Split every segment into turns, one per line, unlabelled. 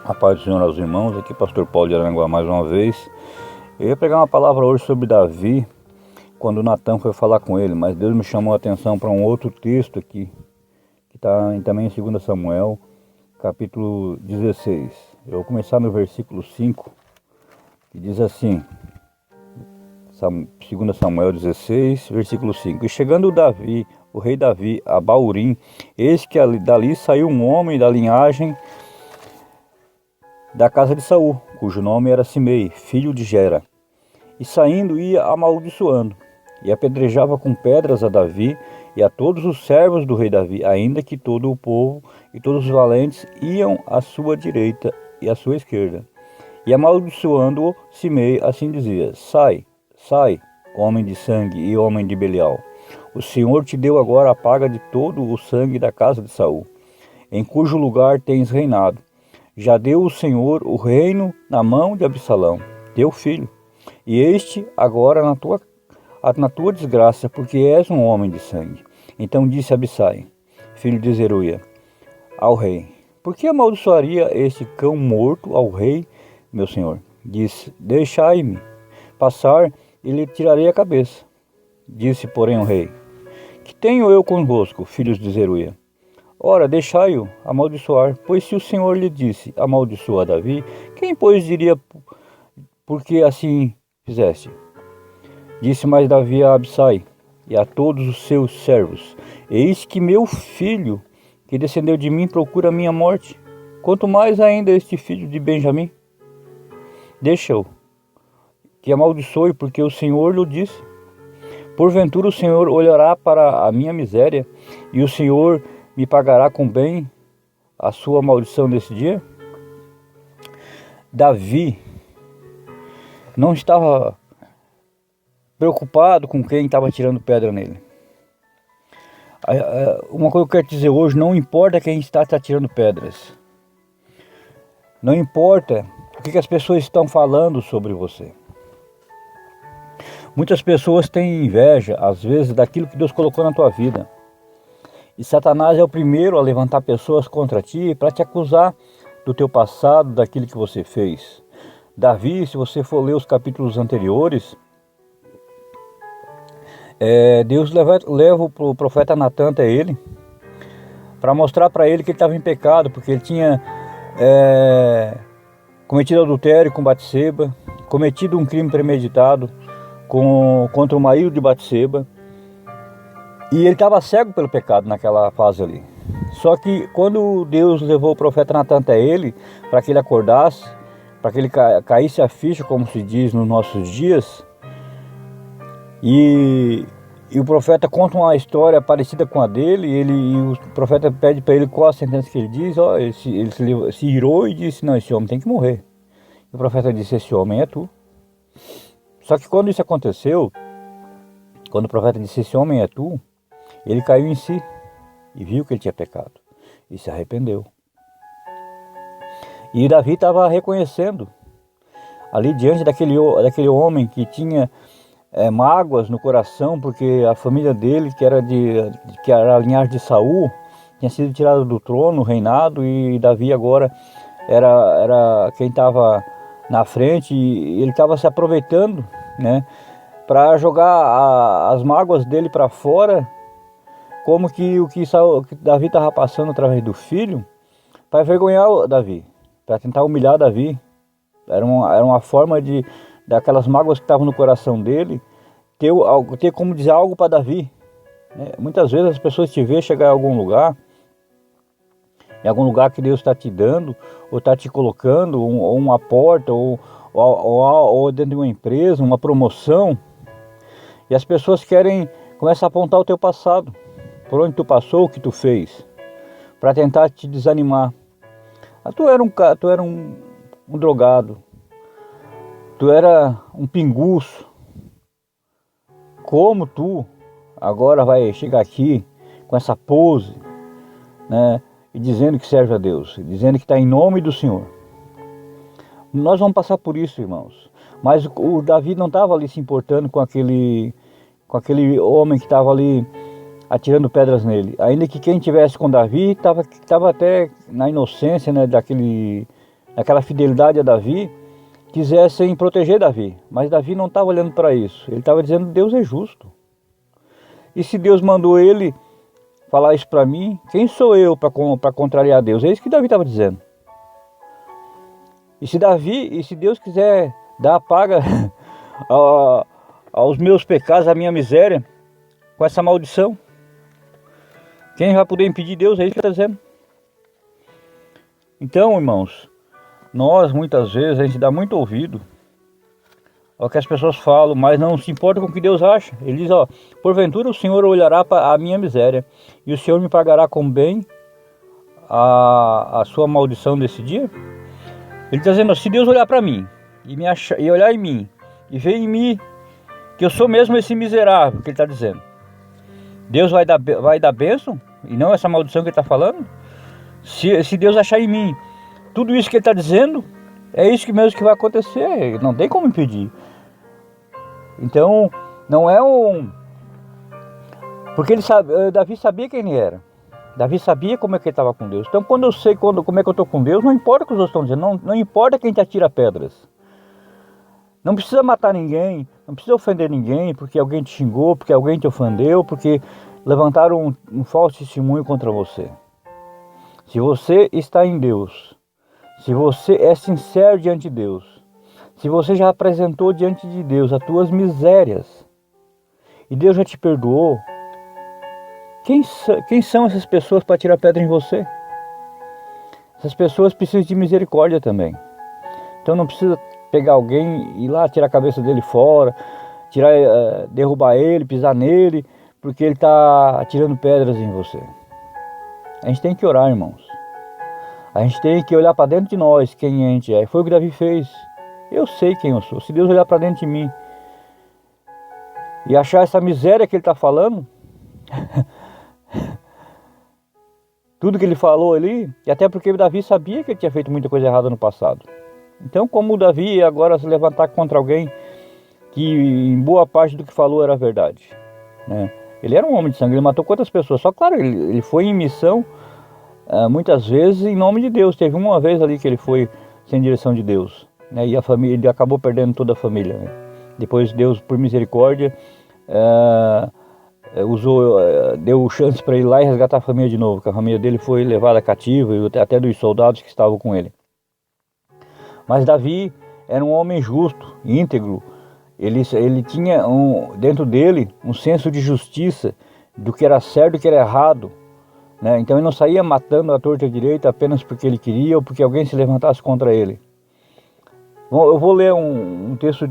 A paz do Senhor aos irmãos, aqui pastor Paulo de Aranguá mais uma vez. Eu ia pregar uma palavra hoje sobre Davi, quando Natan foi falar com ele, mas Deus me chamou a atenção para um outro texto aqui, que está também em 2 Samuel, capítulo 16. Eu vou começar no versículo 5, que diz assim, 2 Samuel 16, versículo 5. E chegando Davi, o rei Davi, a Baurim, eis que dali saiu um homem da linhagem da casa de Saul, cujo nome era Simei, filho de Gera. E saindo ia amaldiçoando, e apedrejava com pedras a Davi e a todos os servos do rei Davi, ainda que todo o povo e todos os valentes iam à sua direita e à sua esquerda. E amaldiçoando-o, Simei assim dizia: Sai, sai, homem de sangue e homem de Belial. O Senhor te deu agora a paga de todo o sangue da casa de Saul, em cujo lugar tens reinado. Já deu o Senhor o reino na mão de Absalão, teu filho, e este agora na tua desgraça, porque és um homem de sangue. Então disse Abissai, filho de Zeruia, ao rei: Por que amaldiçoaria este cão morto ao rei, meu senhor? Disse: Deixai-me passar e lhe tirarei a cabeça. Disse, porém, o rei: Que tenho eu convosco, filhos de Zeruia? Ora, deixai-o amaldiçoar, pois se o Senhor lhe disse, amaldiçoa Davi, quem, pois, diria, porque assim fizeste? Disse mais Davi a Abissai e a todos os seus servos: Eis que meu filho, que descendeu de mim, procura a minha morte. Quanto mais ainda este filho de Benjamim? Deixa-o, que amaldiçoe, porque o Senhor lhe disse. Porventura o Senhor olhará para a minha miséria, e o Senhor me pagará com bem a sua maldição nesse dia? Davi não estava preocupado com quem estava tirando pedra nele. Uma coisa que eu quero dizer hoje: não importa quem está tirando pedras. Não importa o que as pessoas estão falando sobre você. Muitas pessoas têm inveja, às vezes, daquilo que Deus colocou na tua vida. E Satanás é o primeiro a levantar pessoas contra ti para te acusar do teu passado, daquilo que você fez. Davi, se você for ler os capítulos anteriores, Deus leva o profeta Natan até ele para mostrar para ele que ele estava em pecado, porque ele tinha cometido adultério com Batseba, cometido um crime premeditado contra o marido de Batseba. E ele estava cego pelo pecado naquela fase ali. Só que quando Deus levou o profeta Natan até ele, para que ele acordasse, para que ele caísse a ficha, como se diz nos nossos dias, e o profeta conta uma história parecida com a dele, e o profeta pede para ele qual a sentença que ele diz. Ele se irou e disse: Não, esse homem tem que morrer. E o profeta disse: Esse homem é tu. Só que quando isso aconteceu, quando o profeta disse: Esse homem é tu, ele caiu em si e viu que ele tinha pecado e se arrependeu. E Davi estava reconhecendo ali diante daquele homem que tinha mágoas no coração, porque a família dele, que era a linhagem de Saul, tinha sido tirada do trono, reinado, e Davi agora era quem estava na frente, e ele estava se aproveitando, né, para jogar as mágoas dele para fora, como que o que Davi estava passando através do filho, para envergonhar Davi, para tentar humilhar Davi. Era uma forma daquelas mágoas que estavam no coração dele, ter como dizer algo para Davi. Muitas vezes as pessoas te veem chegar em algum lugar que Deus está te dando, ou está te colocando, ou uma porta, ou dentro de uma empresa, uma promoção, e as pessoas começam a apontar o teu passado, por onde tu passou, o que tu fez, para tentar te desanimar. Tu era um drogado, tu era um pinguço. Como tu agora vai chegar aqui com essa pose, né, e dizendo que serve a Deus, dizendo que está em nome do Senhor? Nós vamos passar por isso, irmãos. Mas o Davi não estava ali se importando com aquele homem que estava ali atirando pedras nele. Ainda que quem estivesse com Davi estava até na inocência, né, naquela fidelidade a Davi, quisessem proteger Davi. Mas Davi não estava olhando para isso. Ele estava dizendo: Deus é justo. E se Deus mandou ele falar isso para mim, quem sou eu para contrariar Deus? É isso que Davi estava dizendo. E se Deus quiser dar a paga aos meus pecados, à minha miséria, com essa maldição, quem vai poder impedir Deus? É isso que está dizendo. Então, irmãos, nós muitas vezes a gente dá muito ouvido ao que as pessoas falam, mas não se importa com o que Deus acha. Ele diz: porventura o Senhor olhará para a minha miséria e o Senhor me pagará com bem a sua maldição desse dia. Ele está dizendo: se Deus olhar para mim e olhar em mim e ver em mim que eu sou mesmo esse miserável, que ele está dizendo, Deus vai dar bênção e não essa maldição que ele está falando. Se Deus achar em mim tudo isso que ele está dizendo, é isso que mesmo que vai acontecer, não tem como impedir. Então, não é porque Davi sabia quem ele era. Davi sabia como é que ele estava com Deus. Então, quando eu sei como é que eu estou com Deus, não importa o que os outros estão dizendo, não importa quem te atira pedras. Não precisa matar ninguém, não precisa ofender ninguém, porque alguém te xingou, porque alguém te ofendeu, porque levantaram um falso testemunho contra você. Se você está em Deus, se você é sincero diante de Deus, se você já apresentou diante de Deus as tuas misérias, e Deus já te perdoou, quem são essas pessoas para tirar pedra em você? Essas pessoas precisam de misericórdia também. Então não precisa pegar alguém e ir lá tirar a cabeça dele fora, derrubar ele, pisar nele, porque ele está atirando pedras em você. A gente tem que orar, irmãos. A gente tem que olhar para dentro de nós quem a gente é. Foi o que Davi fez. Eu sei quem eu sou. Se Deus olhar para dentro de mim e achar essa miséria que ele está falando, tudo que ele falou ali, e até porque o Davi sabia que ele tinha feito muita coisa errada no passado. Então, como o Davi agora se levantar contra alguém que em boa parte do que falou era verdade, né? Ele era um homem de sangue, ele matou quantas pessoas? Só claro, ele foi em missão muitas vezes em nome de Deus. Teve uma vez ali que ele foi sem direção de Deus, né? E a família, ele acabou perdendo toda a família, né? Depois Deus, por misericórdia, deu chance para ele ir lá e resgatar a família de novo, que a família dele foi levada cativa, e até dos soldados que estavam com ele. Mas Davi era um homem justo, íntegro. Ele tinha dentro dele um senso de justiça, do que era certo e do que era errado, né? Então ele não saía matando a torta e a direita apenas porque ele queria ou porque alguém se levantasse contra ele. Bom, eu vou ler um texto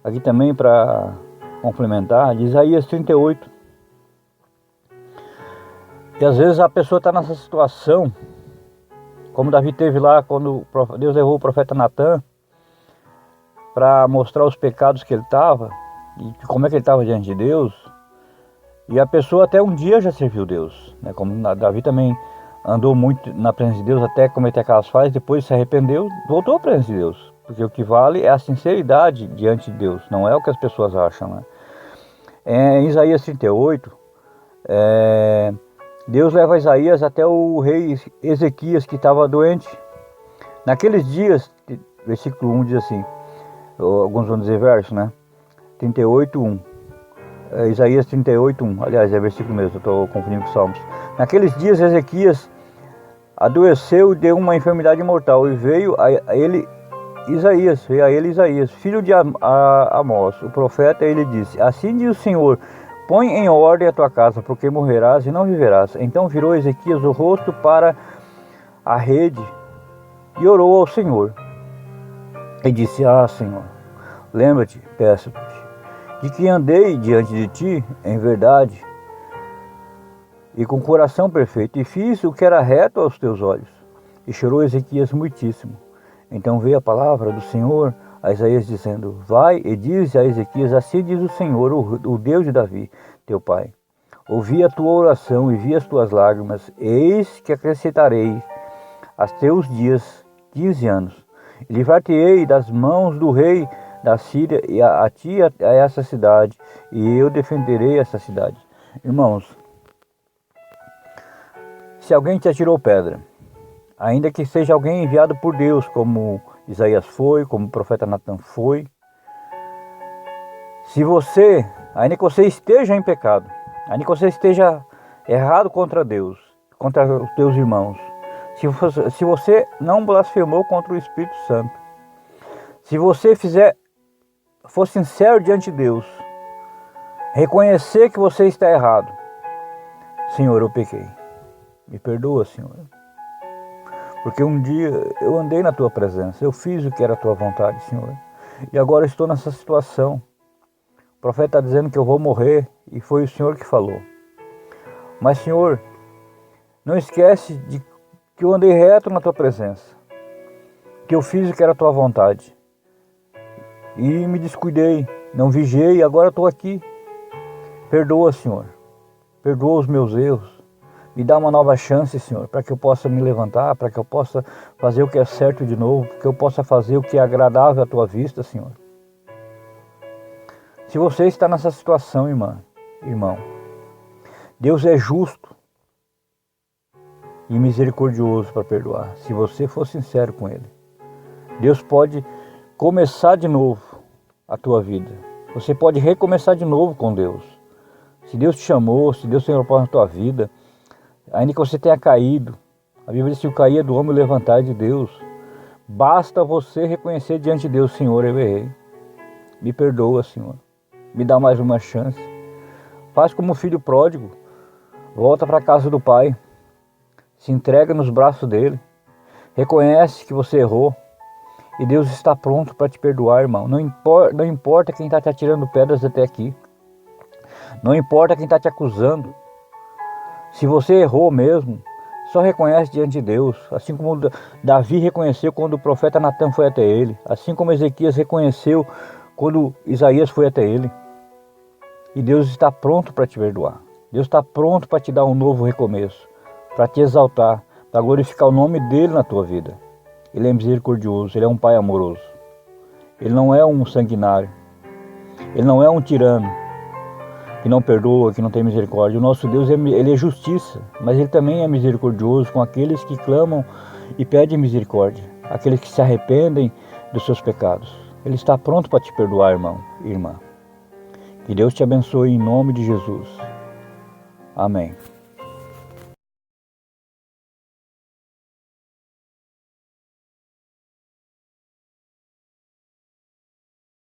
aqui também para complementar, de Isaías 38. E às vezes a pessoa está nessa situação, como Davi teve lá quando Deus levou o profeta Natan para mostrar os pecados que ele estava e como é que ele estava diante de Deus. E a pessoa até um dia já serviu Deus, né? Como Davi também andou muito na presença de Deus até cometer aquelas falhas, depois se arrependeu, voltou à presença de Deus. Porque o que vale é a sinceridade diante de Deus, não é o que as pessoas acham, né? Em Isaías 38, Deus leva Isaías até o rei Ezequias, que estava doente. Naqueles dias, versículo 1 diz assim, alguns vão dizer verso, né? 38:1. Isaías 38:1. Aliás, é versículo mesmo, eu estou confundindo com Salmos. Naqueles dias, Ezequias adoeceu de uma enfermidade mortal e veio a ele Isaías, filho de Amós, o profeta. Ele disse: assim diz o Senhor, põe em ordem a tua casa, porque morrerás e não viverás. Então virou Ezequias o rosto para a rede e orou ao Senhor. E disse: Senhor, lembra-te, peço-te, de que andei diante de ti em verdade e com coração perfeito, e fiz o que era reto aos teus olhos. E chorou Ezequias muitíssimo. Então veio a palavra do Senhor a Isaías dizendo: vai e diz a Ezequias, assim diz o Senhor, o Deus de Davi, teu pai. Ouvi a tua oração e vi as tuas lágrimas, eis que acrescentarei a teus dias 15 anos. Livrar-te-ei das mãos do rei da Síria e a ti a essa cidade, e eu defenderei essa cidade. Irmãos, se alguém te atirou pedra, ainda que seja alguém enviado por Deus, como Isaías foi, como o profeta Natan foi. Se você, ainda que você esteja em pecado, ainda que você esteja errado contra Deus, contra os teus irmãos, se você não blasfemou contra o Espírito Santo, se você for sincero diante de Deus, reconhecer que você está errado, Senhor, eu pequei, me perdoa, Senhor, porque um dia eu andei na tua presença, eu fiz o que era a tua vontade, Senhor, e agora estou nessa situação. O profeta está dizendo que eu vou morrer e foi o Senhor que falou. Mas, Senhor, não esquece de que eu andei reto na tua presença, que eu fiz o que era a tua vontade e me descuidei, não vigiei e agora estou aqui. Perdoa, Senhor, perdoa os meus erros, me dá uma nova chance, Senhor, para que eu possa me levantar, para que eu possa fazer o que é certo de novo, para que eu possa fazer o que é agradável à tua vista, Senhor. Se você está nessa situação, irmão, Deus é justo e misericordioso para perdoar, se você for sincero com Ele. Deus pode começar de novo a tua vida. Você pode recomeçar de novo com Deus. Se Deus te chamou, se Deus tem um propósito na tua vida, ainda que você tenha caído, a Bíblia diz que o cair é do homem e o levantar é de Deus. Basta você reconhecer diante de Deus, Senhor, eu errei. Me perdoa, Senhor. Me dá mais uma chance. Faz como o filho pródigo. Volta para a casa do pai. Se entrega nos braços dele. Reconhece que você errou. E Deus está pronto para te perdoar, irmão. Não importa quem está te atirando pedras até aqui. Não importa quem está te acusando. Se você errou mesmo, só reconhece diante de Deus. Assim como Davi reconheceu quando o profeta Natan foi até ele. Assim como Ezequias reconheceu quando Isaías foi até ele. E Deus está pronto para te perdoar. Deus está pronto para te dar um novo recomeço, para te exaltar, para glorificar o nome dele na tua vida. Ele é misericordioso, ele é um pai amoroso. Ele não é um sanguinário. Ele não é um tirano que não perdoa, que não tem misericórdia. O nosso Deus, ele é justiça, mas ele também é misericordioso com aqueles que clamam e pedem misericórdia, aqueles que se arrependem dos seus pecados. Ele está pronto para te perdoar, irmão e irmã. Que Deus te abençoe em nome de Jesus. Amém.